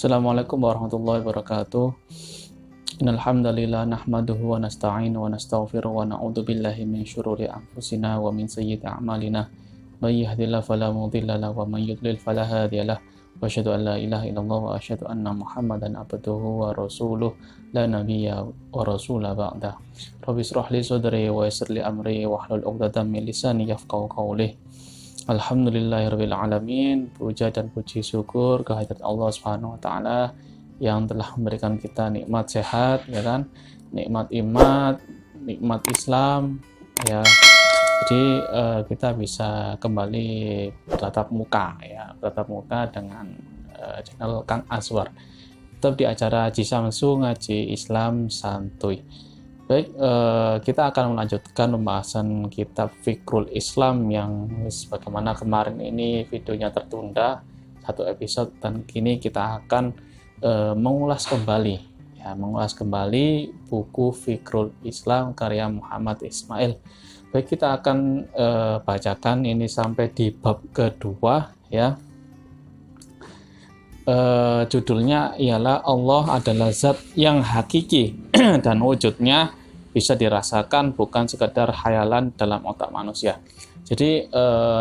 Assalamualaikum warahmatullahi wabarakatuh. Innal hamdalillah nahmaduhu wa nasta'inu wa nastaghfiruh wa na'udzu billahi min syururi anfusina wa min sayyiati a'malina. May yahdihillahu fala mudilla lahu wa may yudlil fala hadiya lahu. Wa asyhadu an la ilaha illallah wa asyhadu anna Muhammadan abduhu wa rasuluh la nabiyya wa rasula ba'da. Rabbi ishrah li sadri wa yassir li amri wahlul 'uqdatam min lisani yafqahu qawli. Alhamdulillahirabbil alamin. Puja dan puji syukur kehadirat Allah Subhanahu wa taala yang telah memberikan kita nikmat sehat, ya kan? Nikmat iman, nikmat Islam, ya. Jadi kita bisa kembali bertatap muka, ya, bertatap muka dengan channel Kang Aswar. Tetap di acara Haji Samsu Ngaji Islam Santuy. Baik, kita akan melanjutkan pembahasan kitab Fikrul Islam yang sebagaimana kemarin ini videonya tertunda satu episode, dan kini kita akan mengulas kembali buku Fikrul Islam karya Muhammad Ismail. Baik, kita akan bacakan ini sampai di bab kedua, ya. Judulnya ialah Allah adalah zat yang hakiki dan wujudnya bisa dirasakan, bukan sekedar khayalan dalam otak manusia. Jadi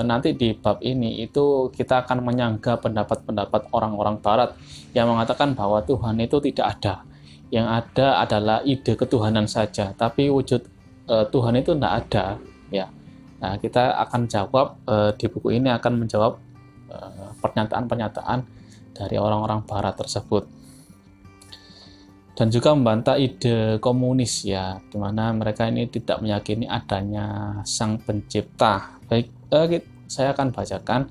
nanti di bab ini itu kita akan menyanggah pendapat-pendapat orang-orang barat yang mengatakan bahwa Tuhan itu tidak ada. Yang ada adalah ide ketuhanan saja, tapi wujud Tuhan itu tidak ada, ya. Nah, kita akan jawab di buku ini akan menjawab pernyataan-pernyataan dari orang-orang barat tersebut, dan juga membantah ide komunis, ya, di mana mereka ini tidak meyakini adanya sang pencipta. Baik, saya akan bacakan.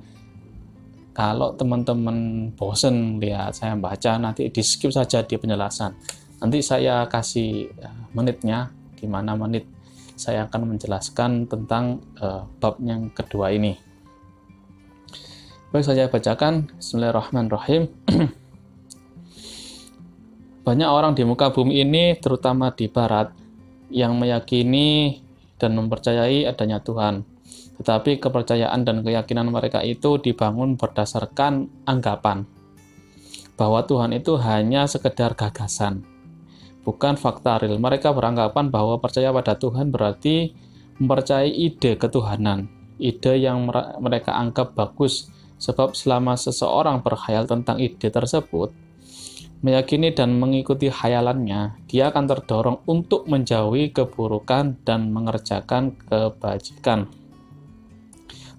Kalau teman-teman bosen lihat saya baca, nanti di skip saja di penjelasan. Nanti saya kasih menitnya, di mana menit saya akan menjelaskan tentang bab yang kedua ini. Baik, saya bacakan. Bismillahirrahmanirrahim. Banyak orang di muka bumi ini, terutama di barat, yang meyakini dan mempercayai adanya Tuhan. Tetapi kepercayaan dan keyakinan mereka itu dibangun berdasarkan anggapan bahwa Tuhan itu hanya sekedar gagasan, bukan fakta real. Mereka beranggapan bahwa percaya pada Tuhan berarti mempercayai ide ketuhanan, ide yang mereka anggap bagus. Sebab selama seseorang berkhayal tentang ide tersebut, meyakini dan mengikuti khayalannya, dia akan terdorong untuk menjauhi keburukan dan mengerjakan kebajikan.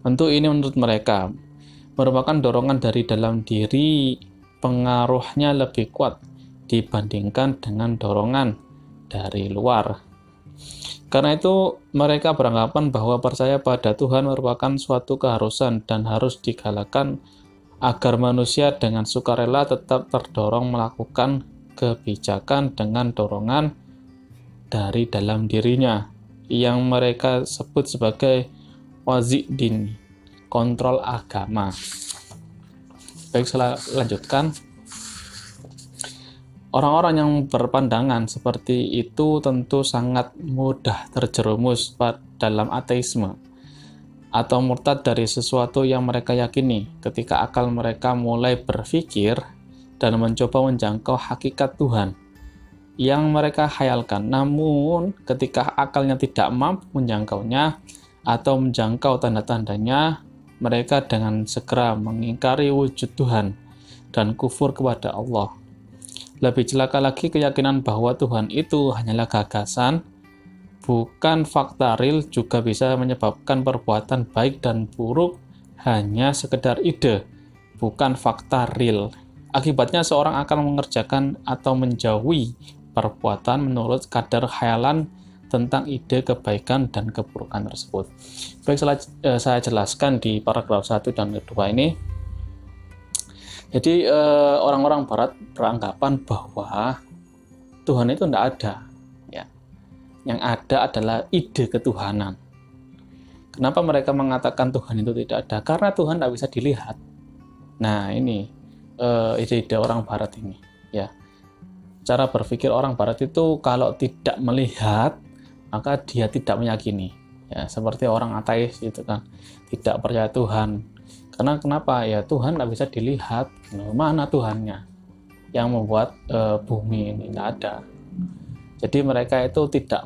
Tentu ini menurut mereka merupakan dorongan dari dalam diri, pengaruhnya lebih kuat dibandingkan dengan dorongan dari luar. Karena itu, mereka beranggapan bahwa percaya pada Tuhan merupakan suatu keharusan dan harus digalakan agar manusia dengan sukarela tetap terdorong melakukan kebijakan dengan dorongan dari dalam dirinya, yang mereka sebut sebagai wazi din, kontrol agama. Baik, saya lanjutkan. Orang-orang yang berpandangan seperti itu tentu sangat mudah terjerumus dalam ateisme atau murtad dari sesuatu yang mereka yakini ketika akal mereka mulai berpikir dan mencoba menjangkau hakikat Tuhan yang mereka khayalkan. Namun, ketika akalnya tidak mampu menjangkaunya atau menjangkau tanda-tandanya, mereka dengan segera mengingkari wujud Tuhan dan kufur kepada Allah. Lebih celaka lagi, keyakinan bahwa Tuhan itu hanyalah gagasan, bukan fakta real, juga bisa menyebabkan perbuatan baik dan buruk hanya sekedar ide, bukan fakta real. Akibatnya seorang akan mengerjakan atau menjauhi perbuatan menurut kadar khayalan tentang ide kebaikan dan keburukan tersebut. Baik, saya jelaskan di paragraf 1 dan 2 ini. Jadi orang-orang barat beranggapan bahwa Tuhan itu tidak ada, ya. Yang ada adalah ide ketuhanan. Kenapa mereka mengatakan Tuhan itu tidak ada? Karena Tuhan tidak bisa dilihat. Nah, ini ide-ide orang barat ini, ya. Cara berpikir orang barat itu kalau tidak melihat, maka dia tidak meyakini. Ya, seperti orang ateis itu kan, tidak percaya Tuhan. Karena kenapa? Ya Tuhan tidak bisa dilihat. Mana Tuhannya? yang membuat bumi ini, tidak ada. Jadi mereka itu tidak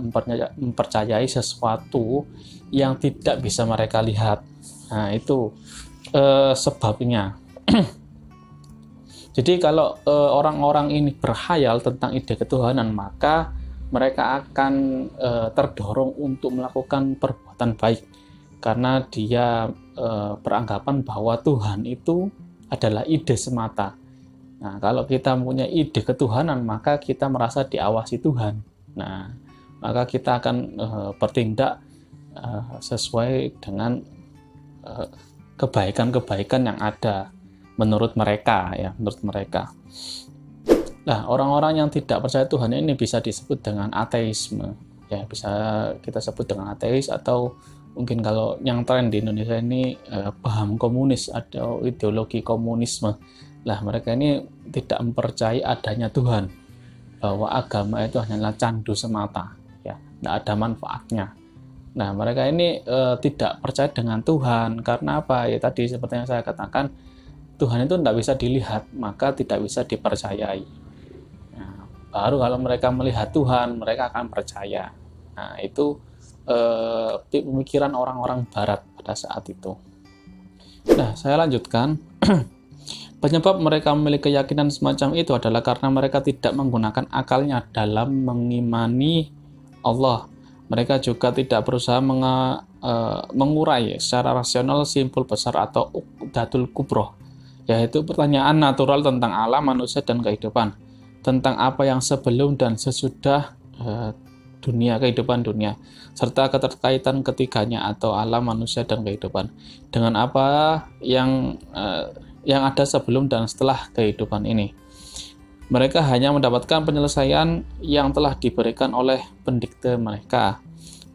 mempercayai sesuatu yang tidak bisa mereka lihat. Nah, itu sebabnya. Jadi kalau orang-orang ini berkhayal tentang ide ketuhanan, maka mereka akan terdorong untuk melakukan perbuatan baik, karena dia beranggapan bahwa Tuhan itu adalah ide semata. Nah, kalau kita punya ide ketuhanan, maka kita merasa diawasi Tuhan. Nah, maka kita akan bertindak sesuai dengan kebaikan-kebaikan yang ada menurut mereka, ya, menurut mereka. Nah, orang-orang yang tidak percaya Tuhan ini bisa disebut dengan ateisme, ya, bisa kita sebut dengan ateis, atau mungkin kalau yang tren di Indonesia ini paham komunis atau ideologi komunisme. Lah, mereka ini tidak mempercayai adanya Tuhan, bahwa agama itu hanyalah candu semata, ya, tidak ada manfaatnya. Nah, mereka ini tidak percaya dengan Tuhan karena apa? Ya tadi seperti yang saya katakan, Tuhan itu tidak bisa dilihat, maka tidak bisa dipercayai. Nah, baru kalau mereka melihat Tuhan, mereka akan percaya. Nah, itu pemikiran orang-orang Barat pada saat itu. Nah, saya lanjutkan. Penyebab mereka memiliki keyakinan semacam itu adalah karena mereka tidak menggunakan akalnya dalam mengimani Allah. Mereka juga tidak berusaha mengurai secara rasional simpul besar atau uqdatul kubroh, yaitu pertanyaan natural tentang alam, manusia, dan kehidupan, tentang apa yang sebelum dan sesudah dunia, kehidupan dunia, serta keterkaitan ketiganya atau alam, manusia, dan kehidupan dengan apa yang ada sebelum dan setelah kehidupan ini. Mereka hanya mendapatkan penyelesaian yang telah diberikan oleh pendikte mereka.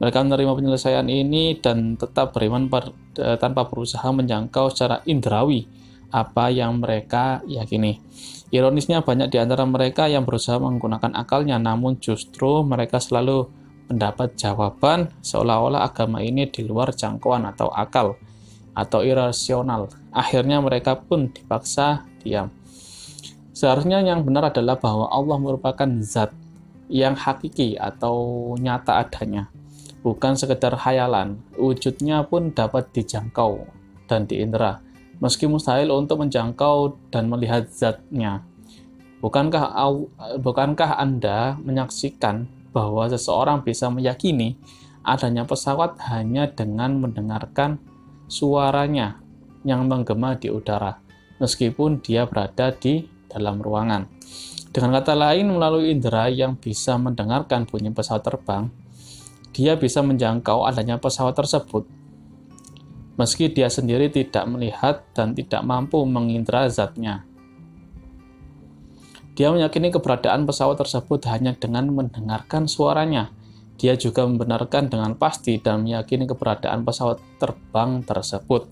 Mereka menerima penyelesaian ini dan tetap beriman tanpa berusaha menjangkau secara indrawi apa yang mereka yakini. Ironisnya, banyak di antara mereka yang berusaha menggunakan akalnya, namun justru mereka selalu mendapat jawaban seolah-olah agama ini di luar jangkauan atau akal, atau irasional. Akhirnya mereka pun dipaksa diam. Seharusnya yang benar adalah bahwa Allah merupakan zat yang hakiki atau nyata adanya, bukan sekedar khayalan. Wujudnya pun dapat dijangkau dan diindra, meski mustahil untuk menjangkau dan melihat zatnya. Bukankah Anda menyaksikan bahwa seseorang bisa meyakini adanya pesawat hanya dengan mendengarkan suaranya yang menggema di udara, meskipun dia berada di dalam ruangan? Dengan kata lain, melalui indera yang bisa mendengarkan bunyi pesawat terbang, dia bisa menjangkau adanya pesawat tersebut, meski dia sendiri tidak melihat dan tidak mampu mengindra zatnya. Dia meyakini keberadaan pesawat tersebut hanya dengan mendengarkan suaranya. Dia juga membenarkan dengan pasti dan meyakini keberadaan pesawat terbang tersebut.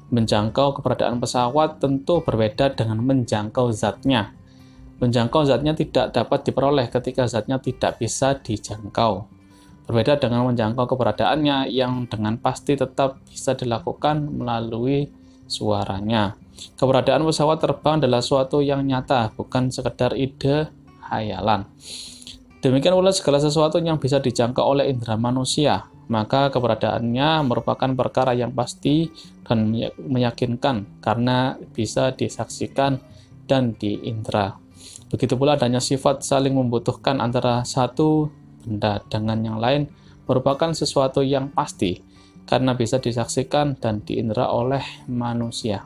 Menjangkau keberadaan pesawat tentu berbeda dengan menjangkau zatnya. Menjangkau zatnya tidak dapat diperoleh ketika zatnya tidak bisa dijangkau. Berbeda dengan menjangkau keberadaannya yang dengan pasti tetap bisa dilakukan melalui suaranya. Keberadaan pesawat terbang adalah suatu yang nyata, bukan sekedar ide khayalan. Demikian pula segala sesuatu yang bisa dijangkau oleh indera manusia, maka keberadaannya merupakan perkara yang pasti dan meyakinkan karena bisa disaksikan dan diindra. Begitu pula adanya sifat saling membutuhkan antara satu benda dengan yang lain merupakan sesuatu yang pasti karena bisa disaksikan dan diindra oleh manusia.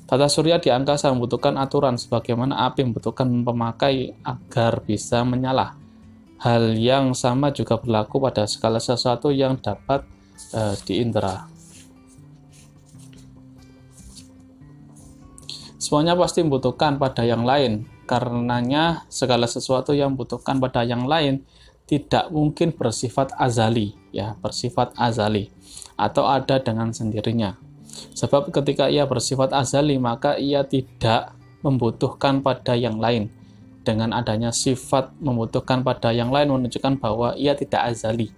Tata surya di angkasa membutuhkan aturan sebagaimana api membutuhkan pemakai agar bisa menyala. Hal yang sama juga berlaku pada segala sesuatu yang dapat diindra. Semuanya pasti membutuhkan pada yang lain. Karenanya segala sesuatu yang membutuhkan pada yang lain tidak mungkin bersifat azali, ya, bersifat azali atau ada dengan sendirinya. Sebab ketika ia bersifat azali, maka ia tidak membutuhkan pada yang lain. Dengan adanya sifat membutuhkan pada yang lain menunjukkan bahwa ia tidak azali.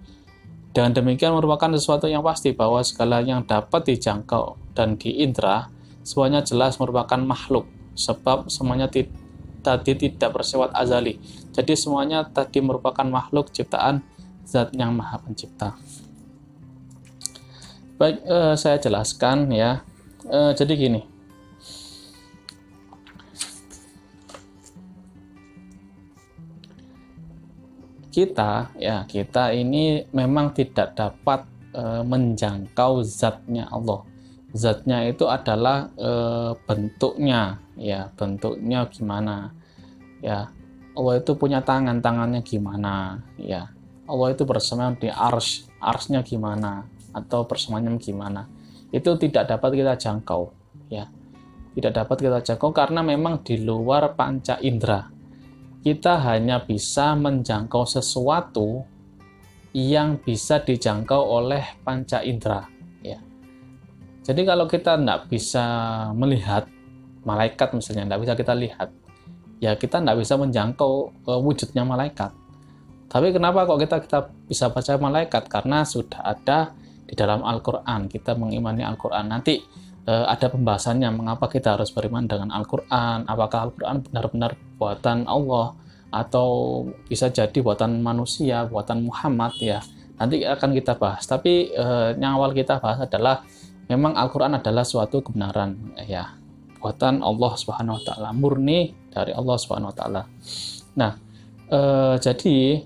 Dengan demikian merupakan sesuatu yang pasti bahwa segala yang dapat dijangkau dan diindra semuanya jelas merupakan makhluk, sebab semuanya tadi tidak bersifat azali. Jadi semuanya tadi merupakan makhluk ciptaan Zat yang Maha Pencipta. Baik, saya jelaskan ya. Jadi gini. Kita ini memang tidak dapat menjangkau zatnya Allah. Zatnya itu adalah bentuknya, ya, bentuknya gimana, ya. Allah itu punya tangan, tangannya gimana, ya. Allah itu bersemayam di arsy-nya gimana, atau bersemayam gimana. Itu tidak dapat kita jangkau, ya. Tidak dapat kita jangkau karena memang di luar panca indera. Kita hanya bisa menjangkau sesuatu yang bisa dijangkau oleh panca indera, ya. Jadi kalau kita tidak bisa melihat malaikat misalnya, tidak bisa kita lihat, ya kita tidak bisa menjangkau wujudnya malaikat. Tapi kenapa kok kita bisa baca malaikat? Karena sudah ada di dalam Al-Quran. Kita mengimani Al-Quran. Nanti ada pembahasannya mengapa kita harus beriman dengan Al-Quran, apakah Al-Quran benar-benar buatan Allah atau bisa jadi buatan manusia, buatan Muhammad, ya. Nanti akan kita bahas. Tapi yang awal kita bahas adalah memang Al-Quran adalah suatu kebenaran, ya, buatan Allah Subhanahu wa taala, murni dari Allah Subhanahu wa taala. Nah, jadi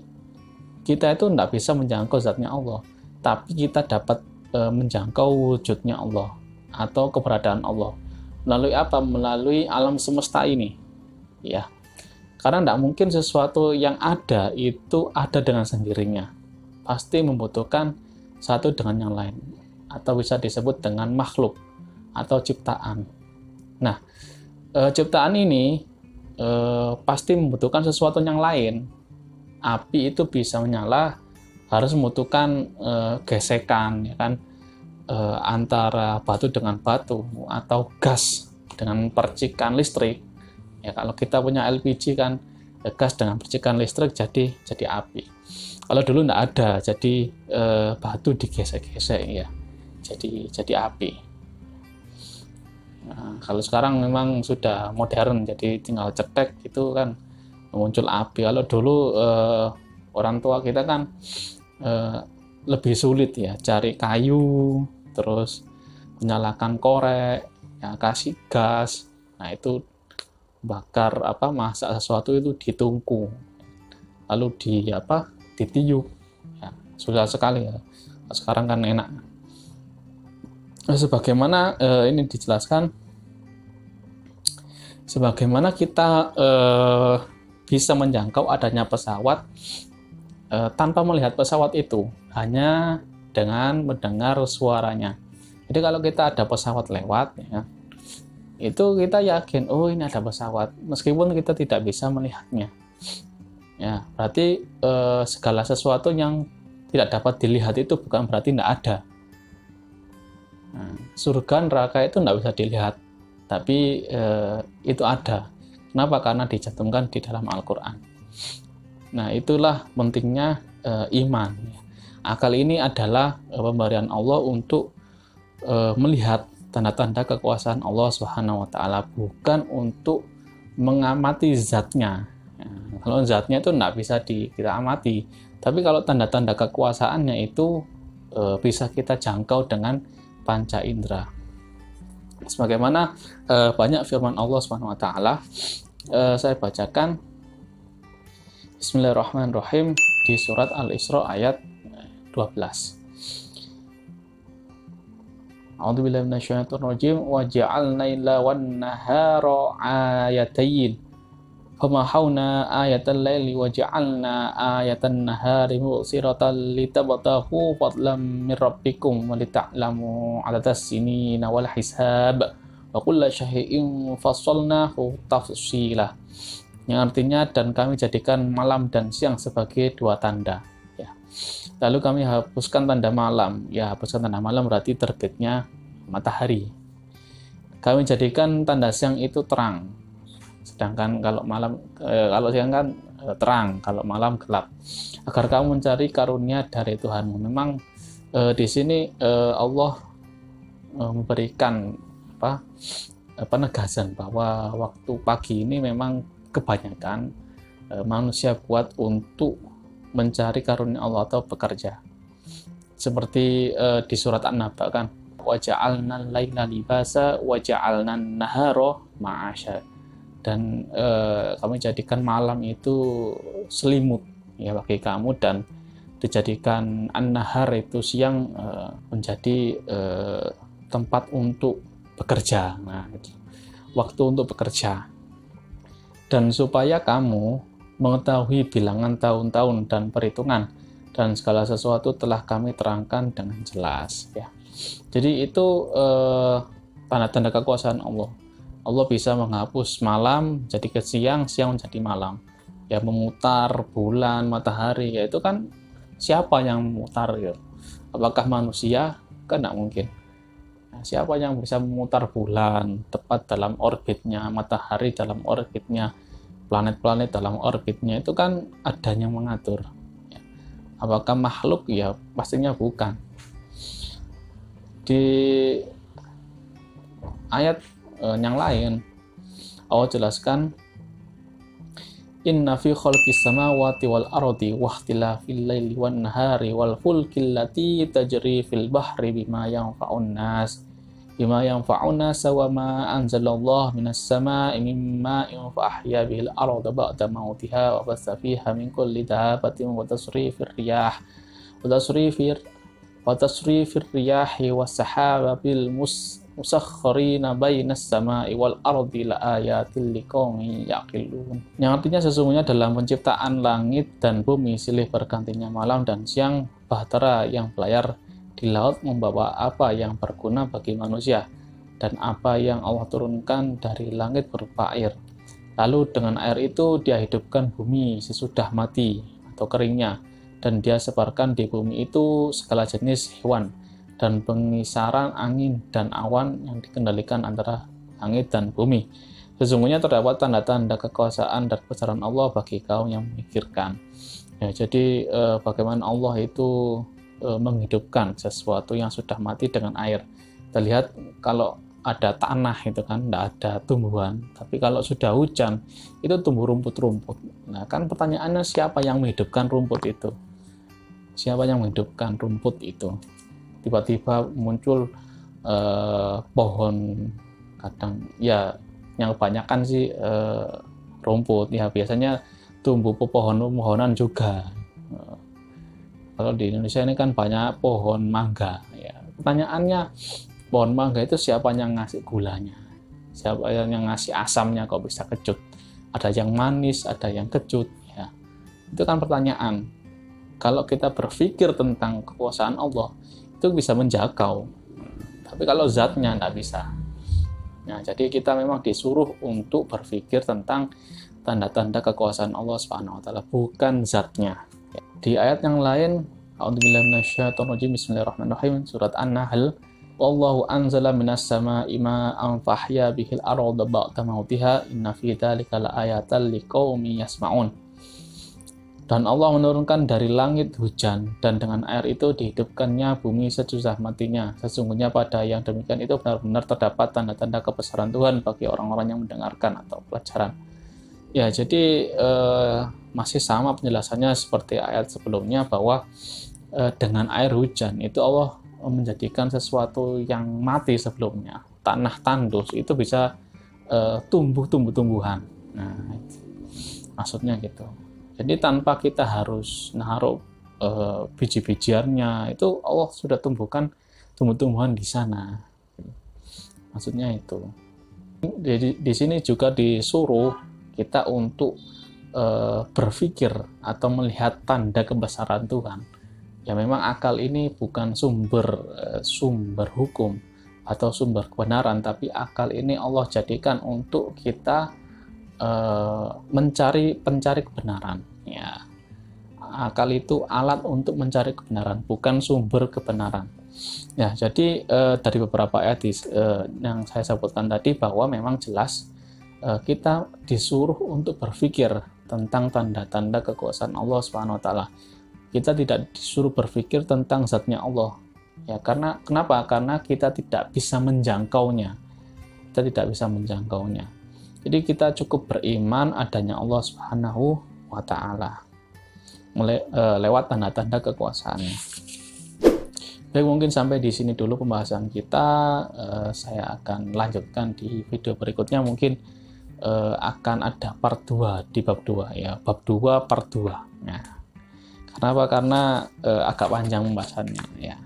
kita itu tidak bisa menjangkau zatnya Allah, tapi kita dapat menjangkau wujudnya Allah atau keberadaan Allah. Melalui apa? Melalui alam semesta ini, ya. Karena tidak mungkin sesuatu yang ada itu ada dengan sendirinya. Pasti membutuhkan satu dengan yang lain, atau bisa disebut dengan makhluk atau ciptaan. Nah, ciptaan ini pasti membutuhkan sesuatu yang lain. Api itu bisa menyala harus membutuhkan gesekan, ya kan, antara batu dengan batu atau gas dengan percikan listrik. Ya, kalau kita punya LPG kan, gas dengan percikan listrik jadi api. Kalau dulu tidak ada, jadi batu digesek-gesek, ya, jadi api. Nah, kalau sekarang memang sudah modern, jadi tinggal cetek gitu kan muncul api. Kalau dulu orang tua kita kan lebih sulit, ya, cari kayu, terus menyalakan korek, ya, kasih gas. Nah, itu bakar masak sesuatu itu ditungku, lalu ditiup, ya, susah sekali, ya. Sekarang kan enak. Sebagaimana ini dijelaskan, sebagaimana kita bisa menjangkau adanya pesawat tanpa melihat pesawat itu, hanya dengan mendengar suaranya. Jadi kalau kita ada pesawat lewat, ya, itu kita yakin, oh ini ada pesawat, meskipun kita tidak bisa melihatnya. Ya, berarti segala sesuatu yang tidak dapat dilihat itu bukan berarti tidak ada. Nah, surga neraka itu tidak bisa dilihat, tapi itu ada. Kenapa? Karena dicantumkan di dalam Al-Quran. Nah, itulah pentingnya iman. Akal ini adalah pemberian Allah untuk melihat tanda-tanda kekuasaan Allah Subhanahu wa taala, bukan untuk mengamati zatnya. Ya, kalau zatnya itu tidak bisa kita amati, tapi kalau tanda-tanda kekuasaannya itu bisa kita jangkau dengan panca indera. Sebagaimana banyak firman Allah Subhanahu wa taala, saya bacakan. Bismillahirrahmanirrahim di surat Al-Isra ayat 12. A'udzubillahi minasyaitonirrajim wa ja'alna laila wan nahara ayatayn famahawna ayatal laili wa ja'alna ayatan nahari mubsiratan litabtaghu fadlan min rabbikum wa lita'lamu 'adadas sinina wal hisab wa kulla syai'in fassalnahu tafsila. Yang artinya, dan kami jadikan malam dan siang sebagai dua tanda, ya. Lalu kami hapuskan tanda malam. Ya, hapuskan tanda malam berarti terbitnya matahari. Kami jadikan tanda siang itu terang. Sedangkan kalau siang kan terang, kalau malam gelap. Agar kamu mencari karunia dari Tuhanmu. Memang di sini Allah memberikan penegasan bahwa waktu pagi ini memang kebanyakan manusia buat untuk mencari karunia Allah atau bekerja. Seperti di surat An-Naba kan, wa ja'alna al-laila libasa wa ja'alna an-nahara ma'asya. Dan kami jadikan malam itu selimut ya bagi kamu, dan dijadikan an-nahar itu siang menjadi tempat untuk bekerja. Nah, itu waktu untuk bekerja. Dan supaya kamu mengetahui bilangan tahun-tahun dan perhitungan, dan segala sesuatu telah kami terangkan dengan jelas ya. Jadi itu tanda-tanda kekuasaan Allah. Allah bisa menghapus malam jadi ke siang, siang menjadi malam. Ya, memutar bulan, matahari, ya itu kan siapa yang memutar ya? Apakah manusia? Kan tidak mungkin. Nah, siapa yang bisa memutar bulan tepat dalam orbitnya, matahari dalam orbitnya, planet-planet dalam orbitnya? Itu kan ada yang mengatur. Ya. Apakah makhluk? Ya pastinya bukan. Di ayat yang lain Allah jelaskan, inna fi khalqis samawati wal ardi wa ikhtilafil laili wan nahari wal fulkil lati tajri fil bahri bima yanfa'un nas wa ma anzalallahu minas samaa'i mim ma'in fa ahya bihil arda ba'da mautiha wa bassa fiha min kulli dabbatin wa tasrifir riyahi was sahabil musakharina bainas sama'i wal ardi la ayatil liqaumin yaqilun. Yang artinya sesungguhnya dalam penciptaan langit dan bumi silih bergantinya malam dan siang, bahtera yang belayar di laut membawa apa yang berguna bagi manusia, dan apa yang Allah turunkan dari langit berupa air. Lalu dengan air itu dia hidupkan bumi sesudah mati atau keringnya, dan dia sebarkan di bumi itu segala jenis hewan dan pengisaran angin dan awan yang dikendalikan antara langit dan bumi. Sesungguhnya terdapat tanda-tanda kekuasaan dan kebesaran Allah bagi kaum yang memikirkan. Ya, jadi bagaimana Allah itu menghidupkan sesuatu yang sudah mati dengan air. Kita lihat kalau ada tanah itu kan tidak ada tumbuhan, tapi kalau sudah hujan itu tumbuh rumput-rumput. Nah kan pertanyaannya, siapa yang menghidupkan rumput itu? Siapa yang menghidupkan rumput itu? Tiba-tiba muncul pohon, kadang ya yang kebanyakan sih rumput ya, biasanya tumbuh pepohonan juga. Kalau di Indonesia ini kan banyak pohon mangga ya. Pertanyaannya, pohon mangga itu siapa yang ngasih gulanya? Siapa yang ngasih asamnya kok bisa kecut? Ada yang manis, ada yang kecut ya. Itu kan pertanyaan. Kalau kita berpikir tentang kekuasaan Allah, itu bisa menjangkau. Tapi kalau zatnya tidak bisa. Nah, jadi kita memang disuruh untuk berpikir tentang tanda-tanda kekuasaan Allah Subhanahu wa taala, bukan zatnya. Di ayat yang lain, a'udzubillahi minasyaitonirrajim, bismillahirrahmanirrahim, surat An-Nahl, wallahu anzala minas samaa'i ma'an fahya bihil arda ba'da mautiha inna fi dzalika laayatan liqaumin yasma'un. Dan Allah menurunkan dari langit hujan, dan dengan air itu dihidupkannya bumi sesudah matinya. Sesungguhnya pada yang demikian itu benar-benar terdapat tanda-tanda kebesaran Tuhan bagi orang-orang yang mendengarkan atau pelajaran. Ya, jadi masih sama penjelasannya seperti ayat sebelumnya, bahwa dengan air hujan itu Allah menjadikan sesuatu yang mati sebelumnya, tanah tandus itu bisa tumbuh tumbuhan. Nah, maksudnya gitu. Jadi tanpa kita harus naruh biji-bijiannya, itu Allah sudah tumbuhkan tumbuh-tumbuhan di sana. Maksudnya itu. Jadi di sini juga disuruh kita untuk berpikir atau melihat tanda kebesaran Tuhan. Ya memang akal ini bukan sumber hukum atau sumber kebenaran, tapi akal ini Allah jadikan untuk kita pencari kebenaran. Ya, akal itu alat untuk mencari kebenaran, bukan sumber kebenaran. Ya, jadi dari beberapa ayat yang saya sebutkan tadi, bahwa memang jelas kita disuruh untuk berpikir tentang tanda-tanda kekuasaan Allah Subhanahu wa taala. Kita tidak disuruh berpikir tentang zatnya Allah. Ya, kenapa? Karena kita tidak bisa menjangkaunya. Kita tidak bisa menjangkaunya. Jadi kita cukup beriman adanya Allah Subhanahu wa Ta'ala lewat tanda-tanda kekuasaannya. Baik, mungkin sampai di sini dulu pembahasan kita. Saya akan lanjutkan di video berikutnya. Mungkin akan ada part 2 di bab 2 ya, bab 2 part 2. Nah, kenapa? Karena agak panjang pembahasannya ya.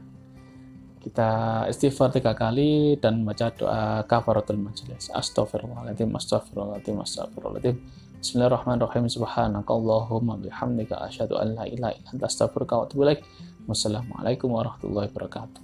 Kita istighfar 3 kali dan baca doa kafaratul majelis. Astaghfirullahaladzim, astaghfirullahaladzim, astaghfirullahaladzim. Bismillahirrahmanirrahim. Subhanakallahumma bihamdika asyhadu an la ilaha illa anta astaghfiruka wa atubu ilaik. Wassalamualaikum warahmatullahi wabarakatuh.